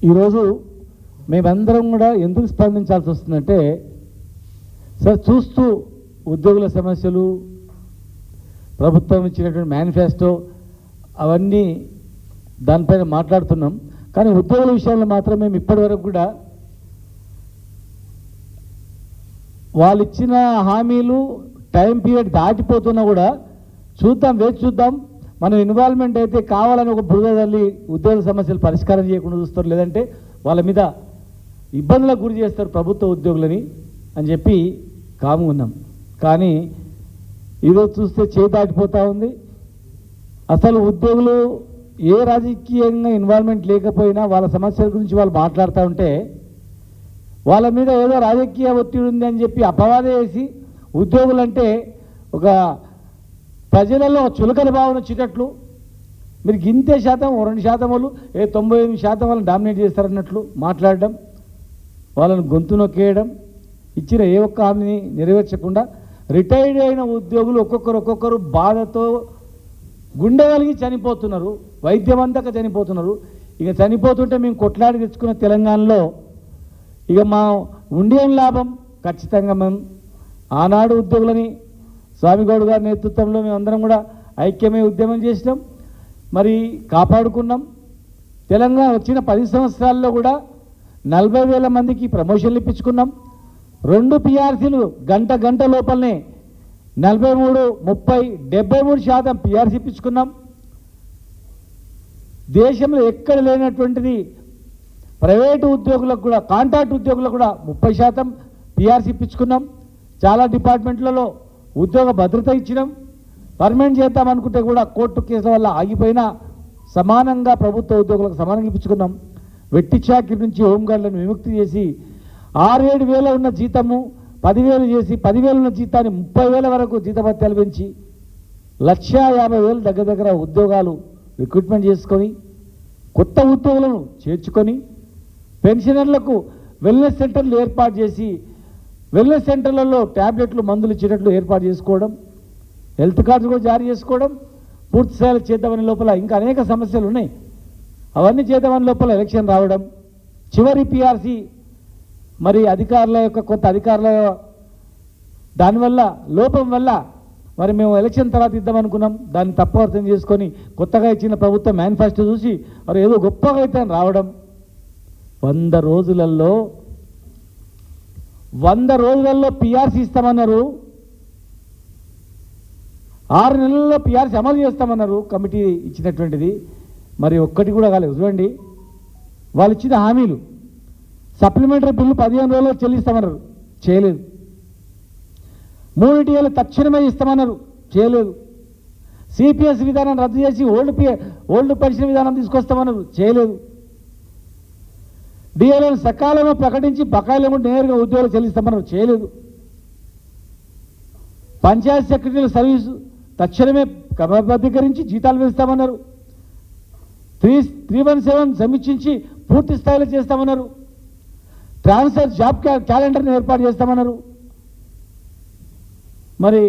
ఈరోజు మేమందరం కూడా ఎందుకు స్పందించాల్సి వస్తుందంటే సార్ చూస్తూ ఉద్యోగుల సమస్యలు, ప్రభుత్వం ఇచ్చినటువంటి మేనిఫెస్టో అవన్నీ దానిపైన మాట్లాడుతున్నాం. కానీ ఉద్యోగుల విషయంలో మాత్రం మేము ఇప్పటివరకు కూడా వాళ్ళు ఇచ్చిన హామీలు టైం పీరియడ్ దాటిపోతున్నా కూడా చూద్దాం, వేచి చూద్దాం, మనం ఇన్వాల్వ్మెంట్ అయితే కావాలని ఒక బురద తల్లి ఉద్యోగుల సమస్యలు పరిష్కారం చేయకుండా చూస్తారు, లేదంటే వాళ్ళ మీద ఇబ్బందులకు గురి చేస్తారు ప్రభుత్వ ఉద్యోగులని అని చెప్పి కాము ఉన్నాం. కానీ ఈరోజు చూస్తే చేయి దాటిపోతూ ఉంది. అసలు ఉద్యోగులు ఏ రాజకీయంగా ఇన్వాల్వ్మెంట్ లేకపోయినా వాళ్ళ సమస్యల గురించి వాళ్ళు మాట్లాడుతూ ఉంటే వాళ్ళ మీద ఏదో రాజకీయ ఒత్తిడి ఉంది అని చెప్పి అపవాదం వేసి ఉద్యోగులంటే ఒక ప్రజలలో చులకన భావన వచ్చేటట్లు, మీరు గింతే శాతం 2% వాళ్ళు 98% వాళ్ళని డామినేట్ చేస్తారన్నట్లు మాట్లాడడం, వాళ్ళని గొంతు నొక్కేయడం, ఇచ్చిన ఏ ఒక్క హామీని నెరవేర్చకుండా రిటైర్డ్ అయిన ఉద్యోగులు ఒక్కొక్కరు బాధతో గుండె కలిగి చనిపోతున్నారు, వైద్యం అందక చనిపోతున్నారు. ఇక చనిపోతుంటే మేము కొట్లాడి తెచ్చుకున్న తెలంగాణలో ఇక మా ఉండియం లాభం ఖచ్చితంగా మేము ఆనాడు ఉద్యోగులని స్వామిగౌడ్ గారి నేతృత్వంలో మేమందరం కూడా ఐక్యమై ఉద్యమం చేసినాం, మరి కాపాడుకున్నాం. తెలంగాణ వచ్చిన 10 సంవత్సరాల్లో కూడా 40,000 మందికి ప్రమోషన్లు ఇప్పించుకున్నాం. 2 పిఆర్సీలు గంట లోపలనే 43, 30, 73% పిఆర్సీ ఇప్పించుకున్నాం. దేశంలో ఎక్కడ లేనటువంటిది ప్రైవేటు ఉద్యోగులకు కూడా, కాంట్రాక్ట్ ఉద్యోగులకు కూడా 30% పిఆర్సీ ఇప్పించుకున్నాం. చాలా డిపార్ట్మెంట్లలో ఉద్యోగ భద్రత ఇచ్చినాం. పర్మనెంట్ చేద్దామనుకుంటే కూడా కోర్టు కేసుల వల్ల ఆగిపోయినా సమానంగా ప్రభుత్వ ఉద్యోగులకు సమానంగా ఇప్పించుకున్నాం. వెట్టి చాకిరి నుంచి హోంగార్డులను విముక్తి చేసి 6-7 వేల ఉన్న జీతము 10,000 చేసి 10,000 ఉన్న జీతాన్ని 30,000 వరకు జీతభత్యాలు పెంచి 1,50,000 దగ్గర ఉద్యోగాలు రిక్రూట్మెంట్ చేసుకొని కొత్త ఉద్యోగులను చేర్చుకొని పెన్షనర్లకు వెల్నెస్ సెంటర్లు ఏర్పాటు చేసి వెల్నెస్ సెంటర్లలో ట్యాబ్లెట్లు మందులు ఇచ్చేటట్లు ఏర్పాటు చేసుకోవడం, హెల్త్ కార్డు కూడా జారీ చేసుకోవడం, పూర్తి స్థాయిలో చేద్దామని లోపల ఇంకా అనేక సమస్యలు ఉన్నాయి. అవన్నీ చేద్దామని లోపల ఎలక్షన్ రావడం, చివరి పిఆర్సీ మరి అధికారుల యొక్క కొంత అధికారుల దానివల్ల లోపం వల్ల మరి మేము ఎలక్షన్ తర్వాత ఇద్దామనుకున్నాం, దాన్ని తప్పు అర్థం చేసుకొని కొత్తగా ఇచ్చిన ప్రభుత్వం మేనిఫెస్టో చూసి మరి ఏదో గొప్పగా అయితే రావడం. 100 రోజులలో పిఆర్సీ ఇస్తామన్నారు, 6 నెలల్లో పిఆర్సీ అమలు చేస్తామన్నారు కమిటీ ఇచ్చినటువంటిది. మరి ఒక్కటి కూడా కాలేదు. చూడండి, వాళ్ళు ఇచ్చిన హామీలు సప్లిమెంటరీ బిల్లు 15 రోజుల్లో చెల్లిస్తామన్నారు, చేయలేదు. 3 టీఏలు తక్షణమే ఇస్తామన్నారు, చేయలేదు. సిపిఎస్ విధానం రద్దు చేసి ఓల్డ్ పెన్షన్ విధానం తీసుకొస్తామన్నారు, చేయలేదు. డిఏలను సకాలంలో ప్రకటించి బకాయిలను నేరుగా ఉద్యోగులు చెల్లిస్తామన్నారు, చేయలేదు. పంచాయత్ సెక్రటరీల సర్వీసు తక్షణమే క్రమబద్ధీకరించి జీతాలు వేస్తామన్నారు. 317 సమీక్షించి పూర్తి స్థాయిలో చేస్తామన్నారు. ట్రాన్స్ఫర్ జాబ్ క్యాలెండర్ని ఏర్పాటు చేస్తామన్నారు. మరి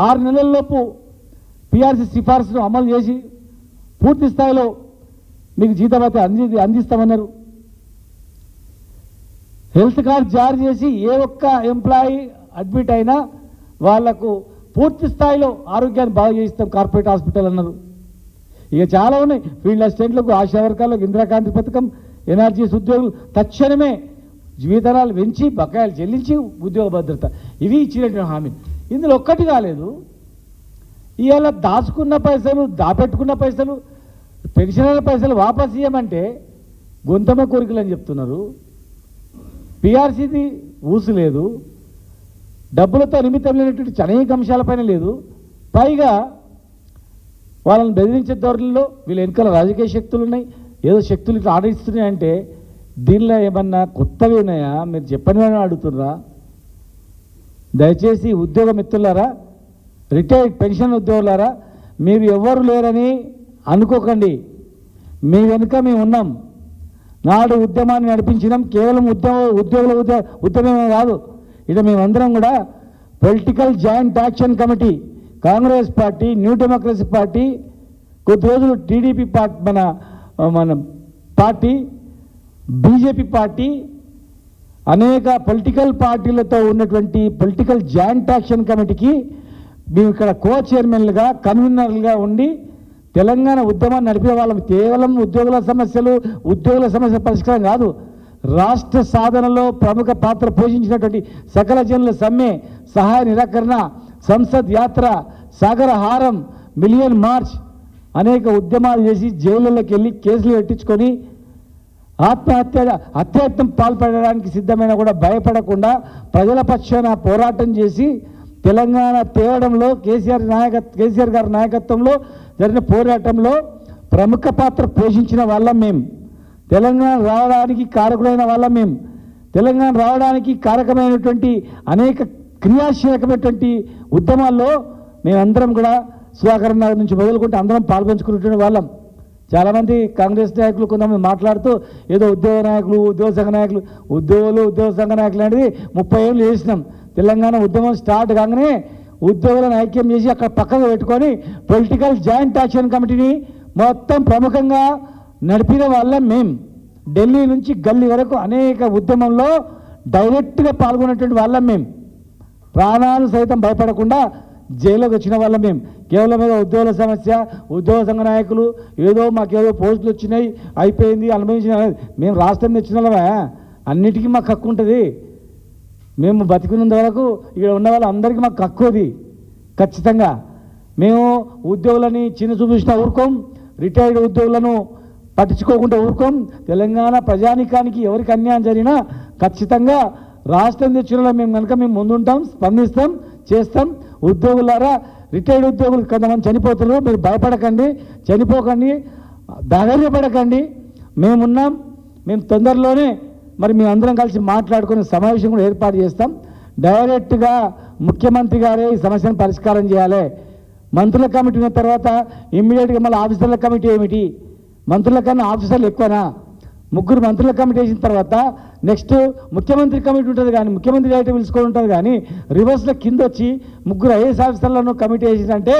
6 నెలల్లోపు పిఆర్సీ సిఫార్సును అమలు చేసి పూర్తి స్థాయిలో మీకు జీతభత్యం అందిస్తామన్నారు. హెల్త్ కార్డు జారీ చేసి ఏ ఒక్క ఎంప్లాయీ అడ్మిట్ అయినా వాళ్లకు పూర్తి స్థాయిలో ఆరోగ్యాన్ని బాగు చేయిస్తాం కార్పొరేట్ హాస్పిటల్ అన్నారు. ఇక చాలా ఉన్నాయి. ఫీల్డ్ అసిస్టెంట్లకు, ఆశా వర్గాలకు ఇందిరాకాంతి పథకం, ఎన్ఆర్జీఎస్ ఉద్యోగులు తక్షణమే జీవితాలు పెంచి బకాయిలు చెల్లించి ఉద్యోగ భద్రత, ఇవి ఇచ్చినటువంటి హామీ. ఇందులో ఒక్కటి కాలేదు. ఇవాళ దాచుకున్న పైసలు, దాపెట్టుకున్న పైసలు, పెన్షనర్ల పైసలు వాపసు ఇవ్వమంటే గొంతమ కోరికలు అని చెప్తున్నారు. పిఆర్సీది ఊసు లేదు, డబ్బులతో నిమిత్తం లేనటువంటి అనేక అంశాలపైన లేదు. పైగా వాళ్ళని బెదిరించే ధోరణిలో వీళ్ళ వెనుకల రాజకీయ శక్తులు ఉన్నాయి, ఏదో శక్తులు ఇట్లా ఆడరిస్తున్నాయంటే దీనిలో ఏమన్నా కొత్తవి ఉన్నాయా? మీరు చెప్పని అడుగుతుర్రా? దయచేసి ఉద్యోగ మిత్రులారా, రిటైర్డ్ పెన్షన్ ఉద్యోగులారా, మీరు ఎవరు లేరని అనుకోకండి. మీ వెనుక మేము ఉన్నాం. నాడు ఉద్యమాన్ని నడిపించినాం. కేవలం ఉద్యోగుల ఉద్యమమే కాదు, ఇది మేమందరం కూడా political joint action committee, Congress party, new democracy party, కొద్ది రోజులు టీడీపీ పార్టీ, మన పార్టీ, బీజేపీ పార్టీ అనేక పొలిటికల్ పార్టీలతో ఉన్నటువంటి పొలిటికల్ జాయింట్ యాక్షన్ కమిటీకి మేము ఇక్కడ కో చైర్మన్లుగా కన్వీనర్లుగా ఉండి తెలంగాణ ఉద్యమాన్ని నడిపిన వాళ్ళం. కేవలం ఉద్యోగుల సమస్య పరిష్కారం కాదు, రాష్ట్ర సాధనలో ప్రముఖ పాత్ర పోషించినటువంటి సకల జనుల సమ్మె, సహాయ నిరాకరణ, సంసద్ యాత్ర, సాగర హారం, మిలియన్ మార్చ్ అనేక ఉద్యమాలు చేసి జైళ్ళలోకి వెళ్ళి కేసులు పెట్టించుకొని హత్యాయత్నం పాల్పడడానికి సిద్ధమైన కూడా భయపడకుండా ప్రజల పక్షాన పోరాటం చేసి తెలంగాణ తేవడంలో కేసీఆర్ గారి నాయకత్వంలో జరిగిన పోరాటంలో ప్రముఖ పాత్ర పోషించిన వాళ్ళం మేము. తెలంగాణ రావడానికి కారకులైన వాళ్ళం మేము. తెలంగాణ రావడానికి కారకమైనటువంటి అనేక క్రియాశీలకమైనటువంటి ఉద్యమాల్లో మేమందరం కూడా సుధాకర్ నగర్ నుంచి మొదలుకుంటే అందరం పాల్పంచుకున్నటువంటి వాళ్ళం. చాలామంది కాంగ్రెస్ నాయకులు కొంతమంది మాట్లాడుతూ ఏదో ఉద్యోగ నాయకులు, ఉద్యోగ సంఘ నాయకులు, ఉద్యోగ సంఘ నాయకులు అనేది 30 ఏళ్ళు చేసినాం. తెలంగాణ ఉద్యమం స్టార్ట్ కాగానే ఉద్యోగులను ఐక్యం చేసి అక్కడ పక్కన పెట్టుకొని పొలిటికల్ జాయింట్ యాక్షన్ కమిటీని మొత్తం ప్రముఖంగా నడిపిన వాళ్ళం మేం. ఢిల్లీ నుంచి గల్లీ వరకు అనేక ఉద్యమంలో డైరెక్ట్గా పాల్గొన్నటువంటి వాళ్ళం మేం. ప్రాణాలు సైతం భయపడకుండా జైలుకి వచ్చిన వాళ్ళం మేము. కేవలం ఏదో ఉద్యోగుల సమస్య, ఉద్యోగ సంఘ నాయకులు ఏదో మాకేదో పోస్టులు వచ్చినాయి అయిపోయింది అనుభవించిన మేము రాష్ట్రం తెచ్చిన వాళ్ళమే. అన్నిటికీ మాకు హక్కు ఉంటుంది. మేము బతికున్నంత వరకు ఇక్కడ ఉన్న వాళ్ళందరికీ మాకు హక్కు అది ఖచ్చితంగా. మేము ఉద్యోగులని చిన్న చూపించిన ఊరుకోం, రిటైర్డ్ ఉద్యోగులను పట్టించుకోకుండా ఊరుకోం. తెలంగాణ ప్రజానికానికి ఎవరికి అన్యాయం జరిగినా ఖచ్చితంగా రాష్ట్రం తెచ్చిన మేము కనుక మేము ముందుంటాం, స్పందిస్తాం, చేస్తాం. ఉద్యోగులారా, రిటైర్డ్ ఉద్యోగులు కొంతమంది చనిపోతున్నారు, మీరు భయపడకండి, చనిపోకండి, ధైర్యపడకండి, మేమున్నాం. మేము తొందరలోనే మరి మేము అందరం కలిసి మాట్లాడుకుని సమావేశం కూడా ఏర్పాటు చేస్తాం. డైరెక్ట్గా ముఖ్యమంత్రి గారే ఈ సమస్యను పరిష్కారం చేయాలి. మంత్రుల కమిటీ ఉన్న తర్వాత ఇమ్మీడియట్గా మళ్ళీ ఆఫీసర్ల కమిటీ ఏమిటి? మంత్రుల కన్నా ఆఫీసర్లు ఎక్కువనా? 3 మంత్రుల కమిటీ వేసిన తర్వాత నెక్స్ట్ ముఖ్యమంత్రి కమిటీ ఉంటుంది, కానీ ముఖ్యమంత్రి డైరెక్ట్ పిలుచుకొని ఉంటుంది. కానీ రివర్స్లో కింద వచ్చి 3 ఐఏఎస్ ఆఫీసర్లను కమిటీ వేసిందంటే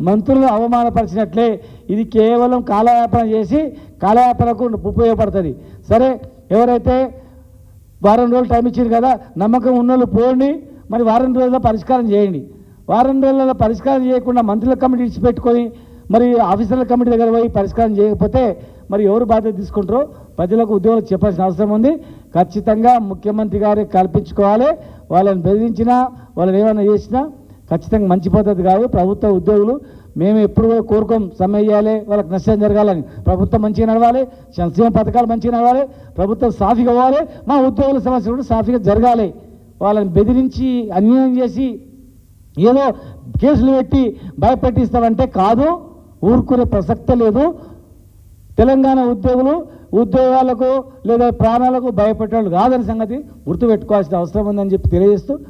మంత్రులను అవమానపరిచినట్లే. ఇది కేవలం కాలయాపన చేసి కాలయాపనకు ఉపయోగపడుతుంది. సరే, ఎవరైతే వారం రోజులు టైం ఇచ్చారు కదా, నమ్మకం ఉన్నోళ్ళు పోండి, మరి వారం రోజుల్లో పరిష్కారం చేయండి. వారం రోజులలో పరిష్కారం చేయకుండా మంత్రుల కమిటీ ఇచ్చిపెట్టుకొని మరి ఆఫీసర్ల కమిటీ దగ్గర పోయి పరిష్కారం చేయకపోతే మరి ఎవరు బాధ్యత తీసుకుంటారో ప్రజలకు ఉద్యోగులకు చెప్పాల్సిన అవసరం ఉంది. ఖచ్చితంగా ముఖ్యమంత్రి గారే కల్పించుకోవాలి. వాళ్ళని బెదిరించినా, వాళ్ళని ఏమైనా చేసినా ఖచ్చితంగా మంచి పద్ధతి కాదు. ప్రభుత్వ ఉద్యోగులు మేము ఎప్పుడు కోరుకోం సమ్మె చేయాలి, వాళ్ళకి నష్టం జరగాలని. ప్రభుత్వం మంచిగా నడవాలి, సంక్షేమ పథకాలు మంచిగా నడవాలి, ప్రభుత్వం సాఫీగా అవ్వాలి, మా ఉద్యోగుల సమస్యలు కూడా సాఫీగా జరగాలి. వాళ్ళని బెదిరించి అన్యాయం చేసి ఏదో కేసులు పెట్టి భయపెట్టిస్తామంటే కాదు, ఊరుకునే ప్రసక్తే లేదు. తెలంగాణ ఉద్యోగులు ఉద్యోగాలకు లేదా ప్రాణాలకు భయపెట్టే వాళ్ళు కాదని సంగతి గుర్తుపెట్టుకోవాల్సిన అవసరం ఉందని చెప్పి తెలియజేస్తూ